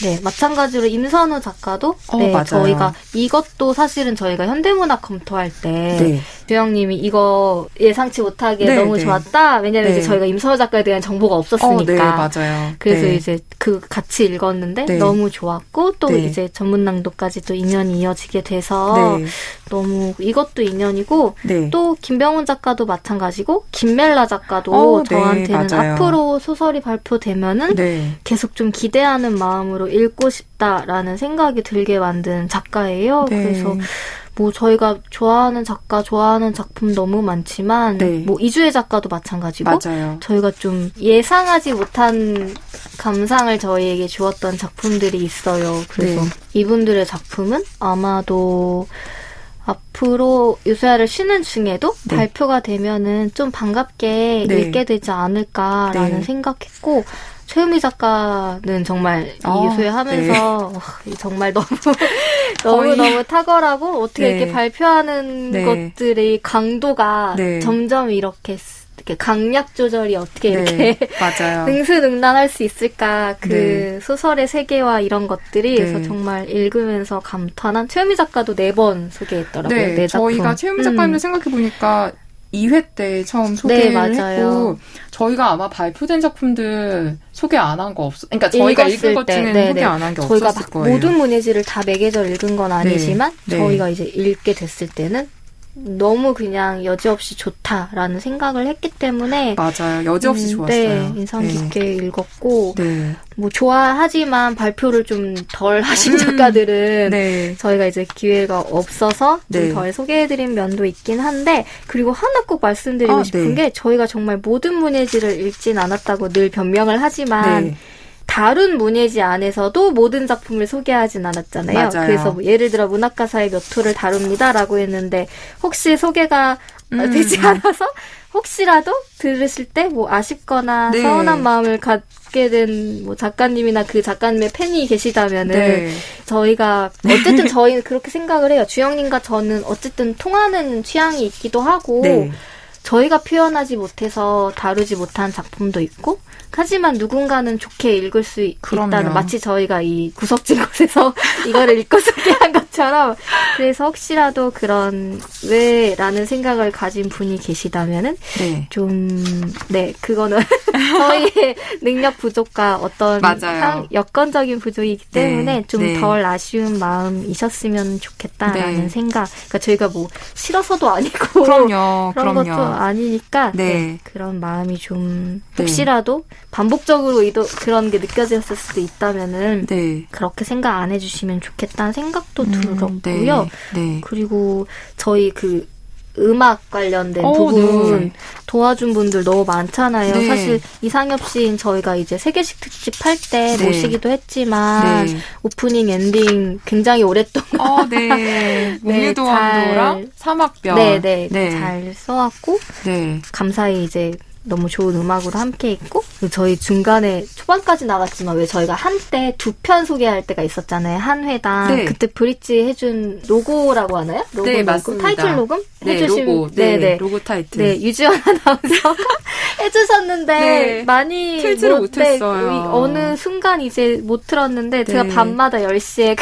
네, 마찬가지로 임선우 작가도 네, 맞아요. 저희가 이것도 사실은 저희가 현대문학 검토할 때 네. 주영님이 이거 예상치 못하게 네, 너무 네. 좋았다. 왜냐면 네. 이제 저희가 임선우 작가에 대한 정보가 없었으니까. 네, 맞아요. 그래서 네. 이제 그 같이 읽었는데 네. 너무 좋았고 또 네. 이제 전문 낭독까지 또 인연이 이어지게 돼서 네. 너무 이것도 인연이고 네. 또 김병훈 작가도 마찬가지고 김멜라 작가도 네, 저한테는 맞아요. 앞으로 소설이 발표되면은 네. 계속 좀 기대하는 마음으로 읽고 싶다라는 생각이 들게 만든 작가예요. 네. 그래서 뭐 저희가 좋아하는 작가, 좋아하는 작품 너무 많지만 네. 뭐 이주혜 작가도 마찬가지고 맞아요. 저희가 좀 예상하지 못한 감상을 저희에게 주었던 작품들이 있어요. 그래서 네. 이분들의 작품은 아마도 앞으로 유소야를 쉬는 중에도 네. 발표가 되면은 좀 반갑게 네. 읽게 되지 않을까라는 네. 생각했고 최은미 작가는 정말 이 유소야 하면서 와, 정말 너무 탁월하고 어떻게 네. 이렇게 발표하는 네. 것들의 강도가 네. 점점 이렇게 강약 조절이 어떻게 네. 이렇게 맞아요. 능수능란할 수 있을까 그 네. 소설의 세계와 이런 것들이 네. 그래서 정말 읽으면서 감탄한 최은미 작가도 4번 소개했더라고요. 네, 네 작품. 저희가 최은미 작가님도 생각해보니까 2회 때 처음 소개를 맞아요. 했고 저희가 아마 발표된 작품들 소개 안 한 거 없어. 그러니까 저희가 읽었을 읽은 것 때, 중에는 네네. 소개 안 한 게 저희가 없었을 막 거예요. 모든 문예지를 다 매개절 읽은 건 아니지만 네. 저희가 이제 읽게 됐을 때는 너무 그냥 여지없이 좋다라는 생각을 했기 때문에 맞아요. 여지없이 좋았어요. 네, 인상 깊게 읽었고 네. 뭐 좋아하지만 발표를 좀 덜 하신 작가들은 네. 저희가 이제 기회가 없어서 좀 네. 덜 소개해드린 면도 있긴 한데 그리고 하나 꼭 말씀드리고 싶은 네. 게 저희가 정말 모든 문예지를 읽진 않았다고 늘 변명을 하지만 네. 다룬 문예지 안에서도 모든 작품을 소개하진 않았잖아요. 맞아요. 그래서 뭐 예를 들어 문학가사의 몇 호를 다룹니다라고 했는데 혹시 소개가 되지 않아서 혹시라도 들으실 때 뭐 아쉽거나 네. 서운한 마음을 갖게 된 뭐 작가님이나 그 작가님의 팬이 계시다면은 네. 저희가 어쨌든 저희는 그렇게 생각을 해요. 주영님과 저는 어쨌든 통하는 취향이 있기도 하고 네. 저희가 표현하지 못해서 다루지 못한 작품도 있고 하지만 누군가는 좋게 읽을 수 그럼요. 있다는 마치 저희가 이 구석진 곳에서 이거를 읽고 소개한 것처럼 그래서 혹시라도 그런 왜라는 생각을 가진 분이 계시다면은 네. 네 그거는 저희의 능력 부족과 어떤 맞아요. 여건적인 부족이기 때문에 네. 좀 네. 덜 아쉬운 마음이셨으면 좋겠다라는 네. 생각. 그러니까 저희가 뭐 싫어서도 아니고 그럼요. 그런 그럼요. 것도 아니니까 네. 네, 그런 마음이 좀 네. 혹시라도 반복적으로 그런 게 느껴졌을 수도 있다면은 네. 그렇게 생각 안 해주시면 좋겠다는 생각도 네. 들었고요. 네. 그리고 저희 그 음악 관련된 오, 부분 네. 도와준 분들 너무 많잖아요. 네. 사실 이상엽 시인 저희가 이제 세계식 특집 할 때 네. 모시기도 했지만 네. 오프닝 엔딩 굉장히 오랫동안 네. 네, 몽유도원도랑 사막별. 네네 네. 잘 써왔고 네. 감사히 이제 너무 좋은 음악으로 함께 있고 저희 중간에 초반까지 나갔지만 왜 저희가 한때 2편 소개할 때가 있었잖아요. 한 회당. 네. 그때 브릿지 해준 로고라고 하나요? 로고 네, 녹음? 맞습니다. 타이틀 녹음? 네, 해주신 로고. 네, 로고 타이틀. 네, 유지원 아나운서가 해주셨는데 네, 많이 틀지를 못했어요. 어느 순간 이제 못 틀었는데 네. 제가 밤마다 10시에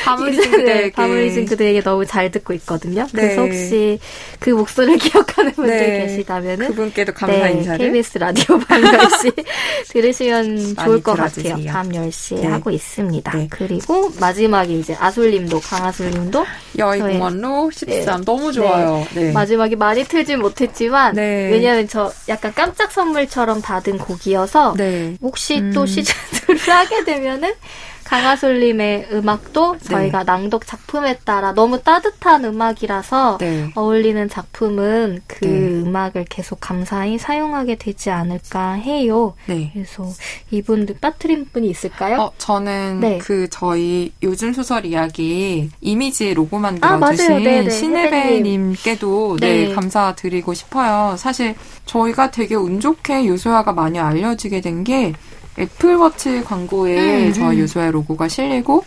밤을 잊은 그대에게. 밤을 잊은 그대에게 너무 잘 듣고 있거든요. 그래서 네. 혹시 그 목소리를 기억하는 분들 네. 계시다면은 그분께도 감사 인사를. KBS 라디오 밤 10시 들으시면 많이 좋을 것 들어주세요. 같아요. 밤 10시에 네. 하고 있습니다. 네. 그리고 마지막에 이제 아솔님도 강아솔님도 여의공원로 13 너무 좋아요. 네. 마지막에 많이 틀진 못했지만 네. 왜냐하면 저 약간 깜짝 선물처럼 받은 곡이어서 네. 혹시 또 시즌2를 하게 되면은 강하솔님의 음악도 저희가 낭독 작품에 따라 너무 따뜻한 음악이라서 네. 어울리는 작품은 그 네. 음악을 계속 감사히 사용하게 되지 않을까 해요. 네. 그래서 이분들 빠뜨린 분이 있을까요? 저는 네. 저희 요즘 소설 이야기 이미지 로고 맞아요. 만들어주신 네네. 신혜배님께도 네. 네, 감사드리고 싶어요. 사실 저희가 되게 운 좋게 요소야가 많이 알려지게 된 게 애플워치 광고에 저희 요소야 로고가 실리고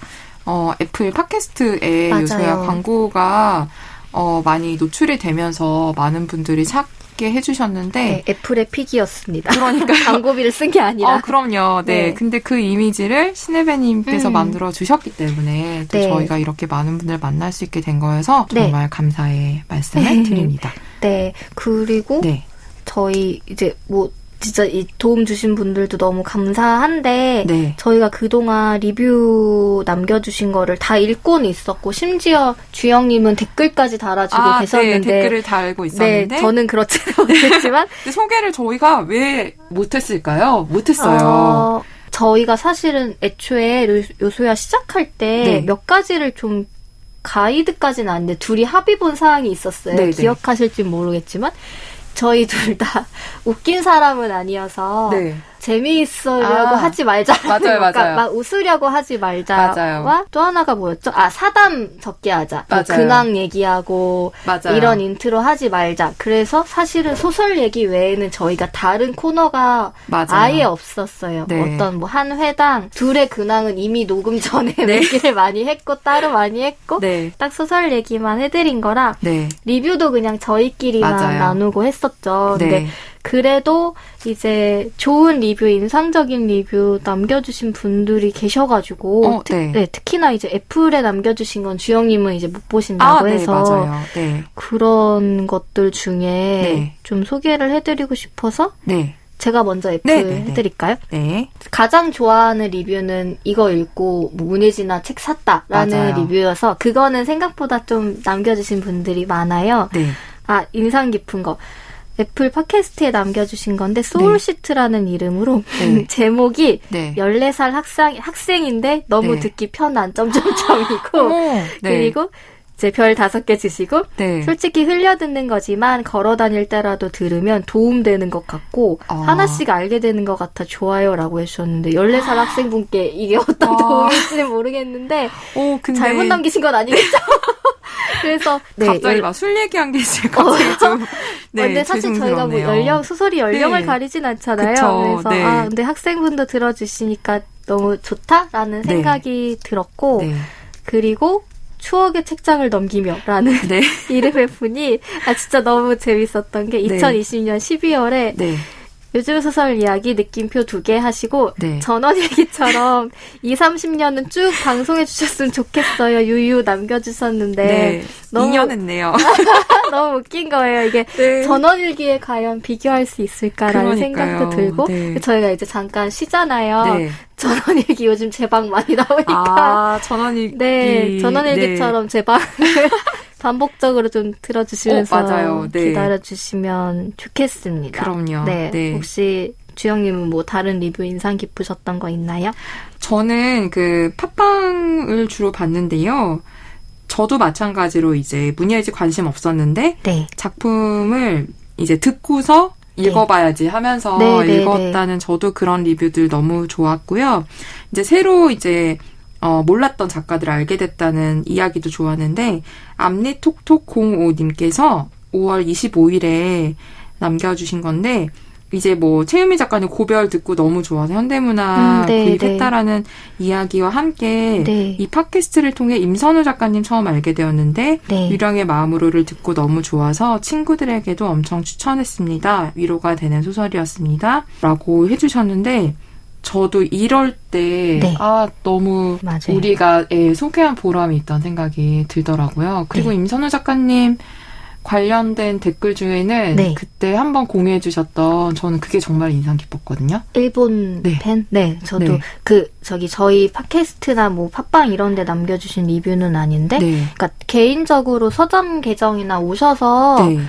애플 팟캐스트에 맞아요. 요소야 광고가 많이 노출이 되면서 많은 분들이 찾게 해주셨는데 네, 애플의 픽이었습니다. 그러니까 광고비를 쓴 게 아니라. 그럼요. 네. 네. 근데 그 이미지를 신혜배님께서 만들어 주셨기 때문에 또 네. 저희가 이렇게 많은 분들 만날 수 있게 된 거여서 네. 정말 감사의 말씀을 드립니다. 네. 그리고 네. 저희 이제 진짜 이 도움 주신 분들도 너무 감사한데 네. 저희가 그동안 리뷰 남겨주신 거를 다 읽고는 있었고 심지어 주영님은 댓글까지 달아주고 계셨는데 네, 댓글을 달고 있었는데 네, 저는 그렇지 못했지만 근데 소개를 저희가 왜 못했을까요? 못했어요. 저희가 사실은 애초에 요소야 시작할 때 몇 가지를 좀 가이드까지는 아닌데 둘이 합의 본 사항이 있었어요. 네, 네. 기억하실지 모르겠지만 저희 둘 다 웃긴 사람은 아니어서 네. 재미있으려고 하지 말자. 맞아요, 맞아요. 막 웃으려고 하지 말자와 맞아요. 또 하나가 뭐였죠? 사담 적게 하자. 맞아요. 근황 얘기하고 맞아요. 이런 인트로 하지 말자. 그래서 사실은 소설 얘기 외에는 저희가 다른 코너가 맞아요. 아예 없었어요. 네. 어떤 한 회당 둘의 근황은 이미 녹음 전에 얘기를 많이 했고 따로 많이 했고 네. 딱 소설 얘기만 해드린 거라 네. 리뷰도 그냥 저희끼리만 맞아요. 나누고 했었죠. 네. 근데 그래도 이제 좋은 리뷰, 인상적인 리뷰 남겨주신 분들이 계셔가지고 네. 특히나 이제 애플에 남겨주신 건 주영님은 이제 못 보신다고 네, 해서 맞아요. 네. 그런 것들 중에 네. 좀 소개를 해드리고 싶어서 네. 제가 먼저 애플 해드릴까요? 네. 가장 좋아하는 리뷰는 이거 읽고 문예지나 책 샀다라는 맞아요. 리뷰여서 그거는 생각보다 좀 남겨주신 분들이 많아요. 네. 인상 깊은 거. 애플 팟캐스트에 남겨주신 건데 소울시트라는 이름으로 네. 제목이 네. 14살 학생인데 너무 네. 듣기 편한 점점점이고 네. 그리고 이제 별 5개 주시고 네. 솔직히 흘려듣는 거지만 걸어 다닐 때라도 들으면 도움되는 것 같고 하나씩 알게 되는 것 같아 좋아요라고 해주셨는데 14살 학생분께 이게 어떤 도움일지는 모르겠는데 근데 잘못 남기신 건 아니겠죠? 그래서 갑자기 막 술 얘기한 게 있을 갑자기 좀 근데 사실 저희가 뭐 소설이 연령을 가리진 않잖아요. 그쵸. 그래서 네. 근데 학생분도 들어주시니까 너무 좋다라는 생각이 들었고 그리고 추억의 책장을 넘기며라는 이름의 분이 진짜 너무 재밌었던 게 2020년 12월에 요즘 소설 이야기 느낌표 2개 하시고 전원일기처럼 20-30년은 쭉 방송해 주셨으면 좋겠어요. 유유 남겨주셨는데 너무 2년 했네요. 너무 웃긴 거예요. 이게 전원일기에 과연 비교할 수 있을까라는 생각도 들고 저희가 이제 잠깐 쉬잖아요. 전원일기 요즘 제방 많이 나오니까 전원일기 전원일기처럼 제방을 반복적으로 좀 들어주시면서 맞아요. 기다려주시면 좋겠습니다. 그럼요. 네. 혹시 주영님은 뭐 다른 리뷰 인상 깊으셨던 거 있나요? 저는 그 팟빵을 주로 봤는데요. 저도 마찬가지로 이제 문예지 관심 없었는데 작품을 이제 듣고서 읽어봐야지 하면서 읽었다는 저도 그런 리뷰들 너무 좋았고요. 이제 새로 이제 몰랐던 작가들을 알게 됐다는 이야기도 좋았는데 앞니톡톡05님께서 5월 25일에 남겨주신 건데 이제 뭐 최유미 작가님 고별 듣고 너무 좋아서 현대문학 네, 구입했다라는 이야기와 함께 네. 이 팟캐스트를 통해 임선우 작가님 처음 알게 되었는데 네. 유령의 마음으로를 듣고 너무 좋아서 친구들에게도 엄청 추천했습니다. 위로가 되는 소설이었습니다. 라고 해주셨는데 저도 이럴 때 네. 너무 맞아요. 우리가 소개한 보람이 있다는 생각이 들더라고요. 그리고 네. 임선우 작가님 관련된 댓글 중에는 네. 그때 한번 공유해 주셨던 저는 그게 정말 인상 깊었거든요. 일본 네. 팬? 네, 저도 네. 저희 팟캐스트나 뭐 팟빵 이런 데 남겨주신 리뷰는 아닌데, 네. 그러니까 개인적으로 서점 계정이나 오셔서, 네.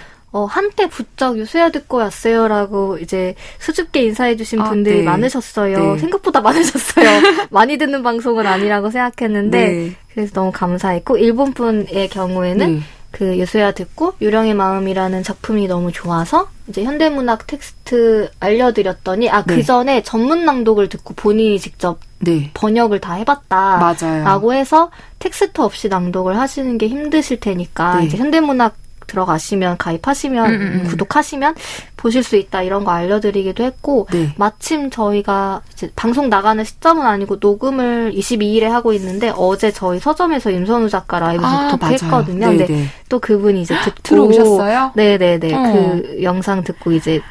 한때 부쩍 유수야 듣고 왔어요라고 이제 수줍게 인사해주신 분들이 네. 많으셨어요. 네. 생각보다 많으셨어요. 많이 듣는 방송은 아니라고 생각했는데, 네. 그래서 너무 감사했고, 일본 분의 경우에는 네. 그 유수야 듣고 유령의 마음이라는 작품이 너무 좋아서 이제 현대문학 텍스트 알려드렸더니 그 네. 전에 전문 낭독을 듣고 본인이 직접 네. 번역을 다 해봤다 맞아요. 라고 해서 텍스트 없이 낭독을 하시는 게 힘드실 테니까 네. 이제 현대문학 들어가시면 가입하시면 구독하시면 보실 수 있다 이런 거 알려드리기도 했고 네. 마침 저희가 이제 방송 나가는 시점은 아니고 녹음을 22일에 하고 있는데 어제 저희 서점에서 임선우 작가 라이브에서 독했거든요. 네, 근데 네. 또 그분이 이제 듣고 들어오셨어요? 네네네. 그 영상 듣고 이제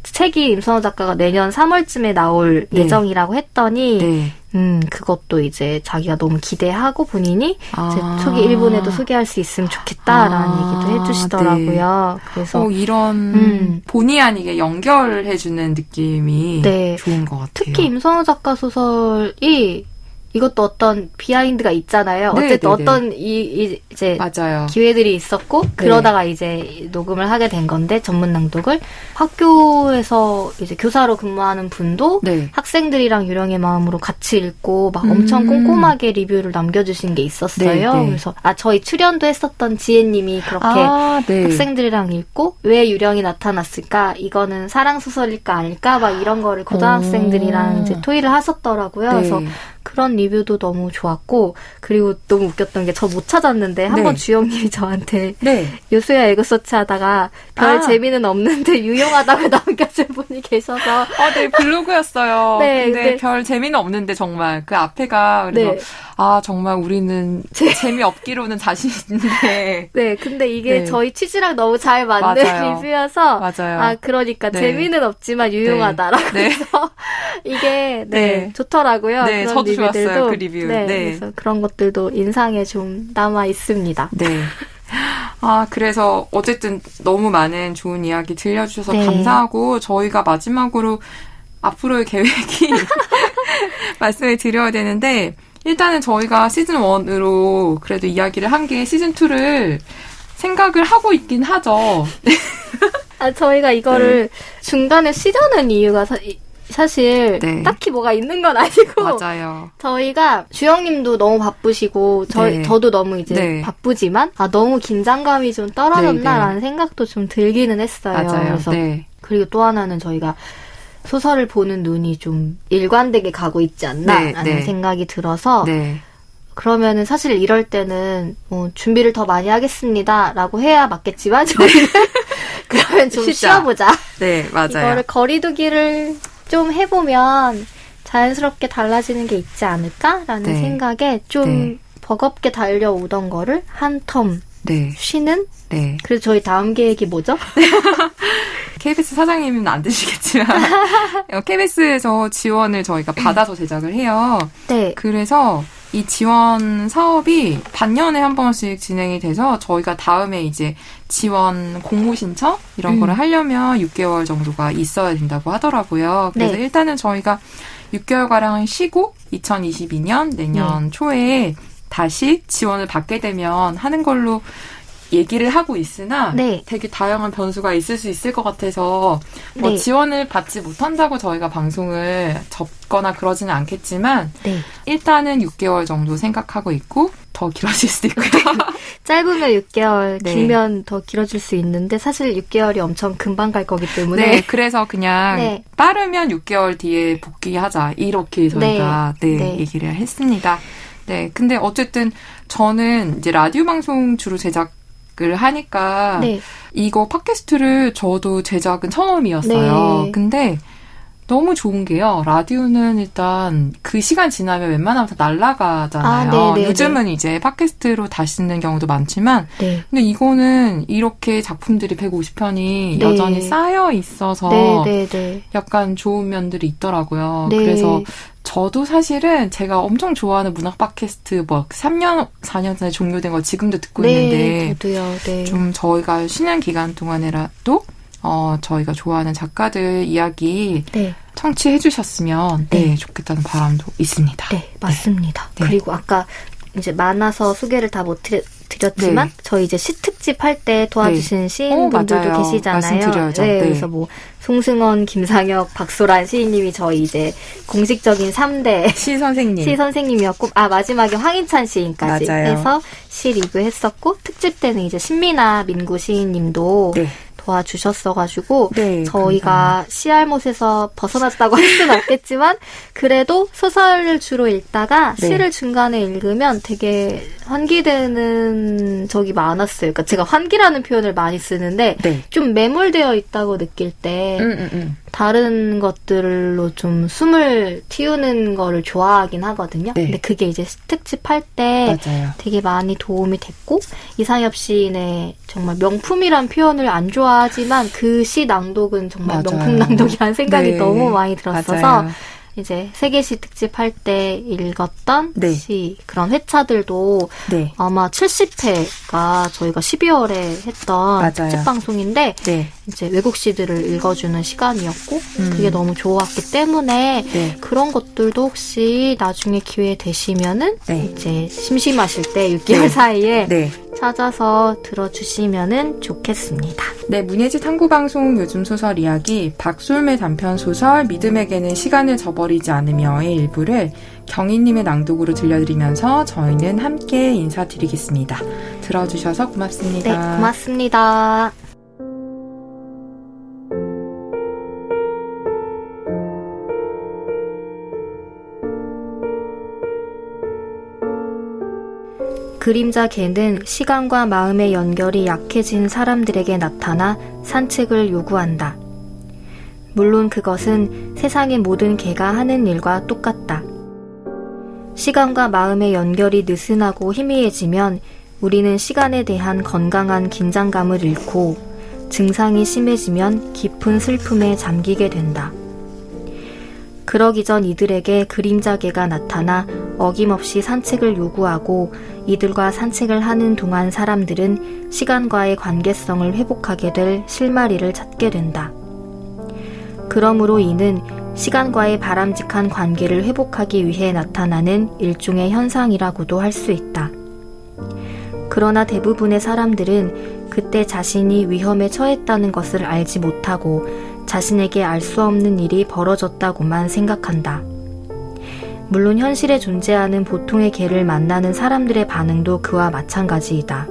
책이 임선우 작가가 내년 3월쯤에 나올 네. 예정이라고 했더니 네. 그것도 이제 자기가 너무 기대하고 본인이 아. 이제 초기 일본에도 소개할 수 있으면 좋겠다라는 얘기도 해주시더라고요. 그래서 이런 본의 아니게 연결해주는 느낌이 네. 좋은 것 같아요. 특히 임선우 작가 소설이 이것도 어떤 비하인드가 있잖아요. 네, 어쨌든 네, 어떤 이제 맞아요. 기회들이 있었고 그러다가 이제 녹음을 하게 된 건데 전문 낭독을 학교에서 이제 교사로 근무하는 분도 네. 학생들이랑 유령의 마음으로 같이 읽고 막 엄청 꼼꼼하게 리뷰를 남겨주신 게 있었어요. 네, 네. 그래서 저희 출연도 했었던 지혜님이 그렇게 네. 학생들이랑 읽고 왜 유령이 나타났을까? 이거는 사랑 소설일까 아닐까? 막 이런 거를 고등학생들이랑 이제 토의를 하셨더라고요. 네. 그래서 그런 리뷰도 너무 좋았고 그리고 너무 웃겼던 게 저 못 찾았는데 한 번 네. 주영님이 저한테 네. 요수야 에그 서치 하다가 별 재미는 없는데 유용하다고 남겨준 분이 계셔서 네, 블로그였어요. 네, 근데 별 재미는 없는데 정말 그 앞에가 그래서 네. 정말 우리는 재미없기로는 자신 있는데 네, 근데 이게 네. 저희 취지랑 너무 잘 맞는 맞아요. 리뷰여서 맞아요. 그러니까 네. 재미는 없지만 유용하다라고 네. 해서 이게 네. 좋더라고요. 네, 그런 저도 리뷰들도. 좋았어요, 그 리뷰. 네, 네. 그래서 그런 것들도 인상에 좀 남아 있습니다. 네. 그래서 어쨌든 너무 많은 좋은 이야기 들려주셔서 네. 감사하고 저희가 마지막으로 앞으로의 계획이 말씀을 드려야 되는데 일단은 저희가 시즌 1으로 그래도 이야기를 한 게 시즌 2를 생각을 하고 있긴 하죠. 저희가 이거를 중간에 쉬려는 이유가 사실 네. 딱히 뭐가 있는 건 아니고 맞아요. 저희가 주영님도 너무 바쁘시고 네. 저도 너무 이제 네. 바쁘지만 너무 긴장감이 좀 떨어졌나라는 생각도 좀 들기는 했어요. 맞아요. 그래서 네. 그리고 또 하나는 저희가 소설을 보는 눈이 좀 일관되게 가고 있지 않나라는 네. 생각이 들어서 네. 그러면은 사실 이럴 때는 준비를 더 많이 하겠습니다라고 해야 맞겠지만 저희는 그러면 좀 쉬자. 쉬어보자. 네, 맞아요. 이거를 거리두기를 좀 해보면 자연스럽게 달라지는 게 있지 않을까라는 네. 생각에 좀 네. 버겁게 달려오던 거를 한 텀 네. 쉬는? 네. 그래서 저희 다음 계획이 뭐죠? KBS 사장님은 안 드시겠지만 KBS에서 지원을 저희가 받아서 제작을 해요. 네. 그래서 이 지원 사업이 반년에 한 번씩 진행이 돼서 저희가 다음에 이제 지원 공모 신청 이런 거를 하려면 6개월 정도가 있어야 된다고 하더라고요. 그래서 네. 일단은 저희가 6개월가량 쉬고 2022년 내년 초에 다시 지원을 받게 되면 하는 걸로 얘기를 하고 있으나 네. 되게 다양한 변수가 있을 수 있을 것 같아서 뭐 네. 지원을 받지 못한다고 저희가 방송을 접거나 그러지는 않겠지만 네. 일단은 6개월 정도 생각하고 있고 더 길어질 수도 있고요. 짧으면 6개월, 네. 길면 더 길어질 수 있는데 사실 6개월이 엄청 금방 갈 거기 때문에 네, 그래서 그냥 네. 빠르면 6개월 뒤에 복귀하자 이렇게 저희가 네. 네. 얘기를 했습니다. 네, 근데 어쨌든 저는 이제 라디오 방송 주로 제작 제작을 하니까 네. 이거 팟캐스트를 저도 제작은 처음이었어요. 네. 근데 너무 좋은 게요. 라디오는 일단 그 시간 지나면 웬만하면 다 날아가잖아요. 아, 네, 네, 요즘은 이제 팟캐스트로 다시 듣는 경우도 많지만 네. 근데 이거는 이렇게 작품들이 150편이 네. 여전히 쌓여 있어서 네, 네, 네. 약간 좋은 면들이 있더라고요. 네. 그래서 저도 사실은 제가 엄청 좋아하는 문학 팟캐스트 3년, 4년 전에 종료된 거 지금도 듣고 있는데 네, 저도요. 네. 좀 저희가 쉬는 기간 동안에라도 저희가 좋아하는 작가들 이야기 네. 청취해 주셨으면 네. 좋겠다는 바람도 있습니다. 네, 맞습니다. 네. 그리고 아까 이제 많아서 소개를 다 못 드렸지만 네. 저희 이제 시특집 할 때 도와주신 시인분들도 맞아요. 계시잖아요. 말씀드려야죠. 네, 네. 그래서 뭐 송승헌, 김상혁, 박소란 시인님이 저희 이제 공식적인 3대 시 선생님. 시 선생님이었고, 마지막에 황인찬 시인까지 맞아요. 해서 시 리뷰했었고, 특집 때는 이제 신미나 민구 시인님도 네. 도와주셨어가지고, 네, 저희가 시알못에서 벗어났다고 할 수는 없겠지만, 그래도 소설을 주로 읽다가 네. 시를 중간에 읽으면 되게 환기되는 적이 많았어요. 그러니까 제가 환기라는 표현을 많이 쓰는데, 네. 좀 매몰되어 있다고 느낄 때, 다른 것들로 좀 숨을 틔우는 거를 좋아하긴 하거든요. 네. 근데 그게 이제 특집 할 때 맞아요. 되게 많이 도움이 됐고, 이상엽 시인의 정말 명품이란 표현을 안 좋아하지만 그 시 낭독은 정말 맞아요. 명품 낭독이라는 생각이 네. 너무 많이 들었어서 맞아요. 이제 세계시 특집 할 때 읽었던 네. 시, 그런 회차들도 네. 아마 70회가 저희가 12월에 했던 맞아요. 특집 방송인데 네. 이제 외국 시들을 읽어주는 시간이었고 그게 음. 너무 좋았기 때문에 네. 그런 것들도 혹시 나중에 기회 되시면은 네. 이제 심심하실 때 6개월 네. 사이에 네. 찾아서 들어주시면은 좋겠습니다. 네, 문예지 탐구방송 요즘 소설 이야기 박솔매 단편 소설 믿음에게는 시간을 저버리지 않으며의 일부를 경희님의 낭독으로 들려드리면서 저희는 함께 인사드리겠습니다. 들어주셔서 고맙습니다. 네, 고맙습니다. 그림자 개는 시간과 마음의 연결이 약해진 사람들에게 나타나 산책을 요구한다. 물론 그것은 세상의 모든 개가 하는 일과 똑같다. 시간과 마음의 연결이 느슨하고 희미해지면 우리는 시간에 대한 건강한 긴장감을 잃고 증상이 심해지면 깊은 슬픔에 잠기게 된다. 그러기 전 이들에게 그림자개가 나타나 어김없이 산책을 요구하고 이들과 산책을 하는 동안 사람들은 시간과의 관계성을 회복하게 될 실마리를 찾게 된다. 그러므로 이는 시간과의 바람직한 관계를 회복하기 위해 나타나는 일종의 현상이라고도 할 수 있다. 그러나 대부분의 사람들은 그때 자신이 위험에 처했다는 것을 알지 못하고 자신에게 알 수 없는 일이 벌어졌다고만 생각한다. 물론 현실에 존재하는 보통의 개를 만나는 사람들의 반응도 그와 마찬가지이다.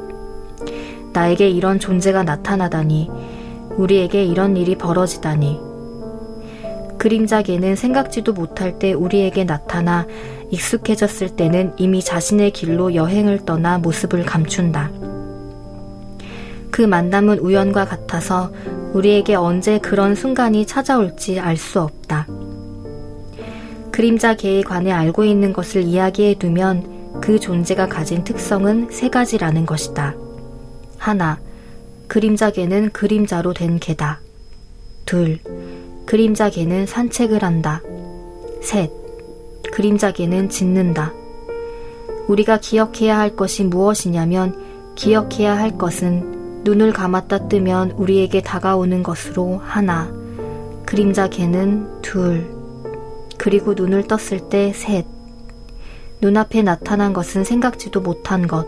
나에게 이런 존재가 나타나다니, 우리에게 이런 일이 벌어지다니. 그림자 개는 생각지도 못할 때 우리에게 나타나 익숙해졌을 때는 이미 자신의 길로 여행을 떠나 모습을 감춘다. 그 만남은 우연과 같아서 우리에게 언제 그런 순간이 찾아올지 알 수 없다. 그림자 개에 관해 알고 있는 것을 이야기해 두면 그 존재가 가진 특성은 3가지라는 것이다. 하나, 그림자 개는 그림자로 된 개다. 둘, 그림자 개는 산책을 한다. 셋, 그림자 개는 짖는다. 우리가 기억해야 할 것이 무엇이냐면 기억해야 할 것은 눈을 감았다 뜨면 우리에게 다가오는 것으로 하나, 그림자 개는 둘, 그리고 눈을 떴을 때 셋. 눈앞에 나타난 것은 생각지도 못한 것.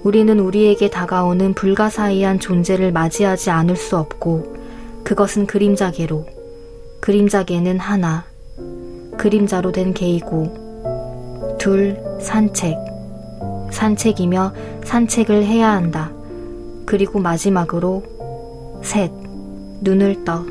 우리는 우리에게 다가오는 불가사의한 존재를 맞이하지 않을 수 없고 그것은 그림자 개로, 그림자 개는 하나, 그림자로 된 개이고 둘, 산책. 산책이며 산책을 해야 한다. 그리고 마지막으로 셋, 눈을 떠.